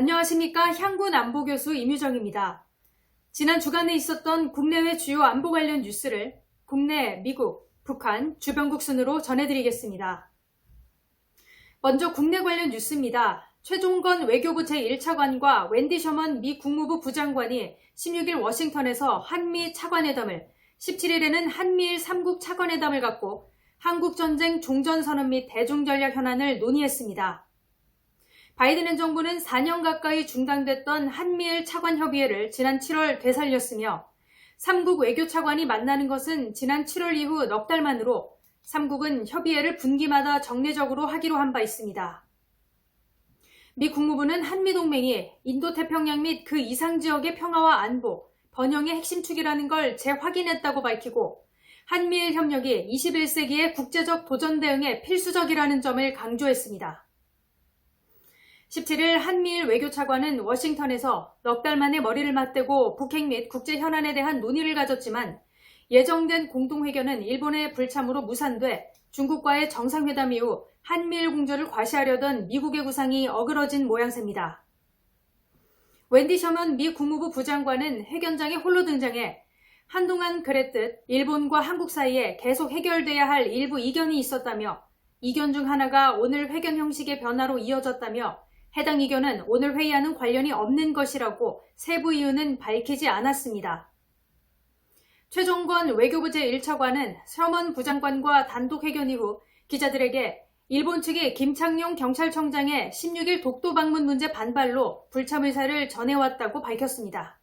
안녕하십니까. 향군 안보교수 임유정입니다. 지난 주간에 있었던 국내외 주요 안보 관련 뉴스를 국내, 미국, 북한, 주변국 순으로 전해드리겠습니다. 먼저 국내 관련 뉴스입니다. 최종건 외교부 제1차관과 웬디 셔먼 미 국무부 부장관이 16일 워싱턴에서 한미 차관회담을, 17일에는 한미일 3국 차관회담을 갖고 한국전쟁 종전선언 및 대중전략 현안을 논의했습니다. 바이든 행정부는 4년 가까이 중단됐던 한미일 차관 협의회를 지난 7월 되살렸으며 3국 외교차관이 만나는 것은 지난 7월 이후 넉 달 만으로 3국은 협의회를 분기마다 정례적으로 하기로 한 바 있습니다. 미 국무부는 한미동맹이 인도태평양 및 그 이상 지역의 평화와 안보, 번영의 핵심 축이라는 걸 재확인했다고 밝히고 한미일 협력이 21세기의 국제적 도전 대응에 필수적이라는 점을 강조했습니다. 17일 한미일 외교차관은 워싱턴에서 넉 달 만에 머리를 맞대고 북핵 및 국제 현안에 대한 논의를 가졌지만 예정된 공동회견은 일본의 불참으로 무산돼 중국과의 정상회담 이후 한미일 공조를 과시하려던 미국의 구상이 어그러진 모양새입니다. 웬디 셔먼 미 국무부 부장관은 회견장에 홀로 등장해 한동안 그랬듯 일본과 한국 사이에 계속 해결돼야 할 일부 이견이 있었다며 이견 중 하나가 오늘 회견 형식의 변화로 이어졌다며 해당 이견은 오늘 회의와는 관련이 없는 것이라고 세부 이유는 밝히지 않았습니다. 최종건 외교부 제1차관은 셔먼 부장관과 단독 회견 이후 기자들에게 일본 측이 김창룡 경찰청장의 16일 독도 방문 문제 반발로 불참 의사를 전해왔다고 밝혔습니다.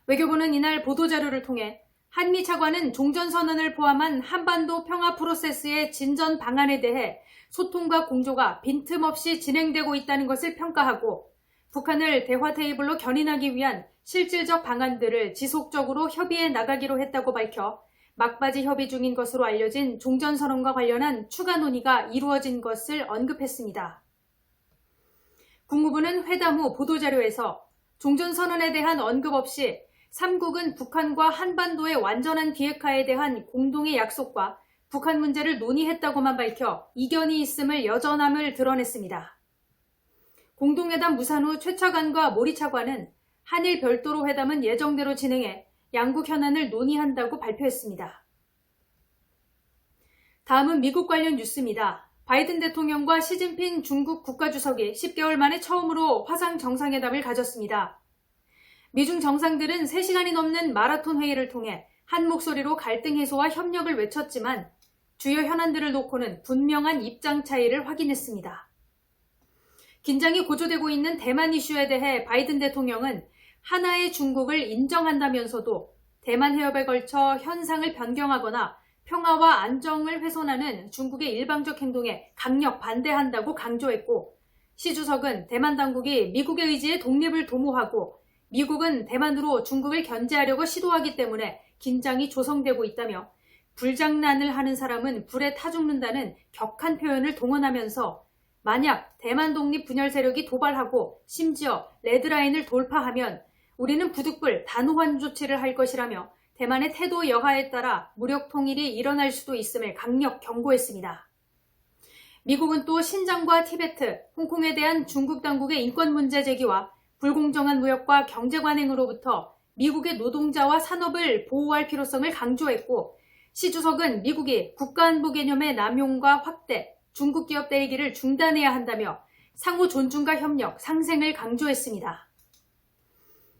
외교부는 이날 보도자료를 통해 한미 차관은 종전선언을 포함한 한반도 평화 프로세스의 진전 방안에 대해 소통과 공조가 빈틈없이 진행되고 있다는 것을 평가하고 북한을 대화 테이블로 견인하기 위한 실질적 방안들을 지속적으로 협의해 나가기로 했다고 밝혀 막바지 협의 중인 것으로 알려진 종전선언과 관련한 추가 논의가 이루어진 것을 언급했습니다. 국무부는 회담 후 보도자료에서 종전선언에 대한 언급 없이 3국은 북한과 한반도의 완전한 비핵화에 대한 공동의 약속과 북한 문제를 논의했다고만 밝혀 이견이 있음을 여전함을 드러냈습니다. 공동회담 무산 후 최 차관과 모리 차관은 한일 별도로 회담은 예정대로 진행해 양국 현안을 논의한다고 발표했습니다. 다음은 미국 관련 뉴스입니다. 바이든 대통령과 시진핑 중국 국가주석이 10개월 만에 처음으로 화상 정상회담을 가졌습니다. 미중 정상들은 3시간이 넘는 마라톤 회의를 통해 한 목소리로 갈등 해소와 협력을 외쳤지만 주요 현안들을 놓고는 분명한 입장 차이를 확인했습니다. 긴장이 고조되고 있는 대만 이슈에 대해 바이든 대통령은 하나의 중국을 인정한다면서도 대만 해협에 걸쳐 현상을 변경하거나 평화와 안정을 훼손하는 중국의 일방적 행동에 강력 반대한다고 강조했고 시 주석은 대만 당국이 미국의 의지에 독립을 도모하고 미국은 대만으로 중국을 견제하려고 시도하기 때문에 긴장이 조성되고 있다며 불장난을 하는 사람은 불에 타 죽는다는 격한 표현을 동원하면서 만약 대만 독립 분열 세력이 도발하고 심지어 레드라인을 돌파하면 우리는 부득불 단호한 조치를 할 것이라며 대만의 태도 여하에 따라 무력 통일이 일어날 수도 있음을 강력 경고했습니다. 미국은 또 신장과 티베트, 홍콩에 대한 중국 당국의 인권 문제 제기와 불공정한 무역과 경제 관행으로부터 미국의 노동자와 산업을 보호할 필요성을 강조했고 시 주석은 미국이 국가안보 개념의 남용과 확대, 중국 기업 때리기를 중단해야 한다며 상호 존중과 협력, 상생을 강조했습니다.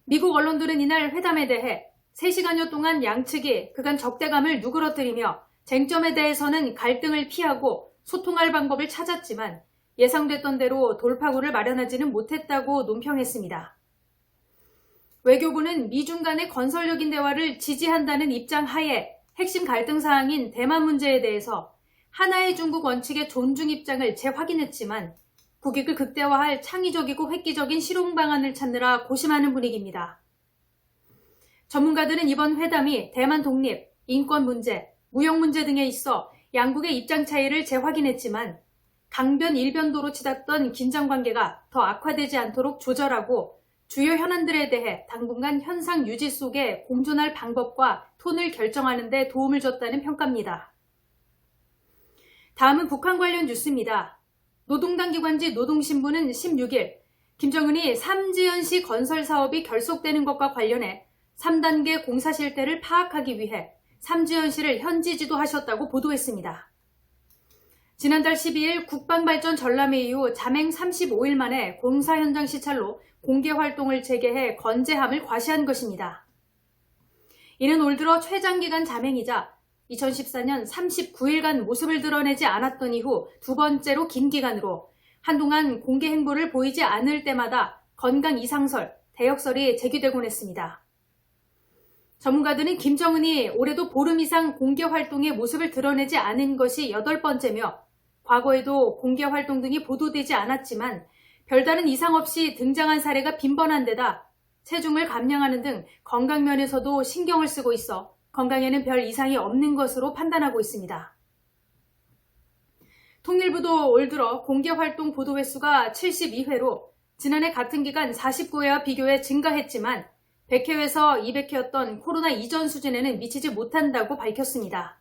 미국 언론들은 이날 회담에 대해 3시간여 동안 양측이 그간 적대감을 누그러뜨리며 쟁점에 대해서는 갈등을 피하고 소통할 방법을 찾았지만 예상됐던 대로 돌파구를 마련하지는 못했다고 논평했습니다. 외교부는 미중 간의 건설적인 대화를 지지한다는 입장 하에 핵심 갈등 사항인 대만 문제에 대해서 하나의 중국 원칙의 존중 입장을 재확인했지만 국익을 극대화할 창의적이고 획기적인 실용 방안을 찾느라 고심하는 분위기입니다. 전문가들은 이번 회담이 대만 독립, 인권 문제, 무역 문제 등에 있어 양국의 입장 차이를 재확인했지만 강변 일변도로 치닫던 긴장 관계가 더 악화되지 않도록 조절하고 주요 현안들에 대해 당분간 현상 유지 속에 공존할 방법과 톤을 결정하는 데 도움을 줬다는 평가입니다. 다음은 북한 관련 뉴스입니다. 노동당 기관지 노동신문은 16일 김정은이 삼지연시 건설 사업이 결속되는 것과 관련해 3단계 공사 실태를 파악하기 위해 삼지연시를 현지 지도하셨다고 보도했습니다. 지난달 12일 국방발전 전람회 이후 잠행 35일 만에 공사 현장 시찰로 공개 활동을 재개해 건재함을 과시한 것입니다. 이는 올 들어 최장기간 잠행이자 2014년 39일간 모습을 드러내지 않았던 이후 두 번째로 긴 기간으로 한동안 공개 행보를 보이지 않을 때마다 건강 이상설, 대역설이 제기되곤 했습니다. 전문가들은 김정은이 올해도 보름 이상 공개 활동의 모습을 드러내지 않은 것이 8번째며 과거에도 공개 활동 등이 보도되지 않았지만 별다른 이상 없이 등장한 사례가 빈번한 데다 체중을 감량하는 등 건강 면에서도 신경을 쓰고 있어 건강에는 별 이상이 없는 것으로 판단하고 있습니다. 통일부도 올 들어 공개활동 보도 횟수가 72회로 지난해 같은 기간 49회와 비교해 증가했지만 100회에서 200회였던 코로나 이전 수준에는 미치지 못한다고 밝혔습니다.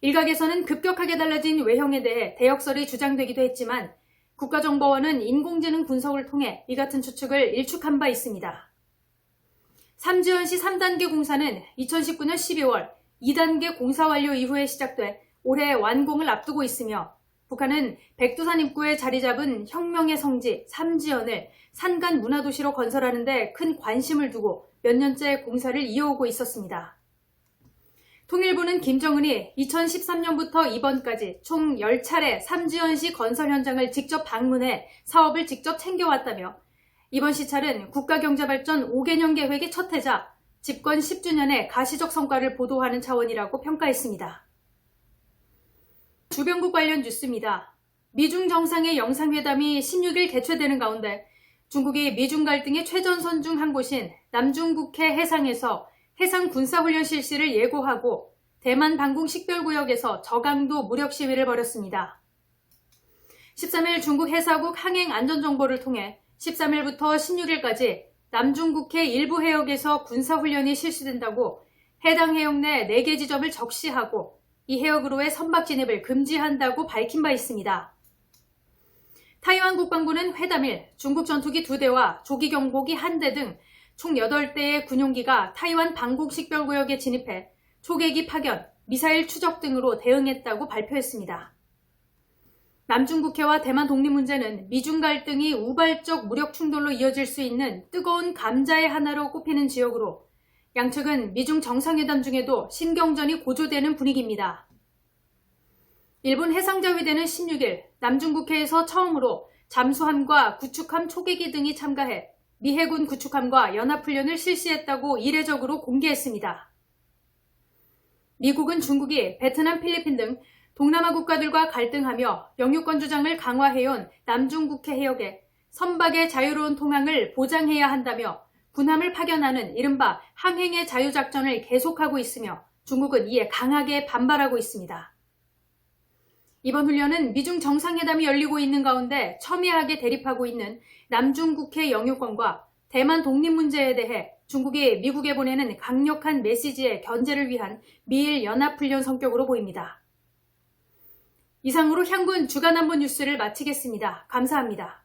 일각에서는 급격하게 달라진 외형에 대해 대역설이 주장되기도 했지만 국가정보원은 인공지능 분석을 통해 이 같은 추측을 일축한 바 있습니다. 삼지연시 3단계 공사는 2019년 12월 2단계 공사 완료 이후에 시작돼 올해 완공을 앞두고 있으며 북한은 백두산 입구에 자리 잡은 혁명의 성지 삼지연을 산간 문화도시로 건설하는 데 큰 관심을 두고 몇 년째 공사를 이어오고 있었습니다. 통일부는 김정은이 2013년부터 이번까지 총 10차례 삼지연시 건설 현장을 직접 방문해 사업을 직접 챙겨왔다며 이번 시찰은 국가경제발전 5개년 계획의 첫 해자 집권 10주년의 가시적 성과를 보도하는 차원이라고 평가했습니다. 주변국 관련 뉴스입니다. 미중 정상의 영상회담이 16일 개최되는 가운데 중국이 미중 갈등의 최전선 중 한 곳인 남중국해 해상에서 해상 군사훈련 실시를 예고하고 대만 방공 식별구역에서 저강도 무력 시위를 벌였습니다. 13일 중국 해사국 항행안전정보를 통해 13일부터 16일까지 남중국해 일부 해역에서 군사훈련이 실시된다고 해당 해역 내 4개 지점을 적시하고 이 해역으로의 선박 진입을 금지한다고 밝힌 바 있습니다. 타이완 국방부는 회담일 중국 전투기 2대와 조기 경보기 1대 등 총 8대의 군용기가 타이완 방공식별구역에 진입해 초계기 파견, 미사일 추적 등으로 대응했다고 발표했습니다. 남중국해와 대만 독립 문제는 미중 갈등이 우발적 무력 충돌로 이어질 수 있는 뜨거운 감자의 하나로 꼽히는 지역으로 양측은 미중 정상회담 중에도 신경전이 고조되는 분위기입니다. 일본 해상자위대는 16일 남중국해에서 처음으로 잠수함과 구축함 초계기 등이 참가해 미 해군 구축함과 연합훈련을 실시했다고 이례적으로 공개했습니다. 미국은 중국이 베트남, 필리핀 등 동남아 국가들과 갈등하며 영유권 주장을 강화해온 남중국해 해역에 선박의 자유로운 통항을 보장해야 한다며 군함을 파견하는 이른바 항행의 자유작전을 계속하고 있으며 중국은 이에 강하게 반발하고 있습니다. 이번 훈련은 미중 정상회담이 열리고 있는 가운데 첨예하게 대립하고 있는 남중국해 영유권과 대만 독립 문제에 대해 중국이 미국에 보내는 강력한 메시지의 견제를 위한 미일 연합훈련 성격으로 보입니다. 이상으로 향군 주간한본 뉴스를 마치겠습니다. 감사합니다.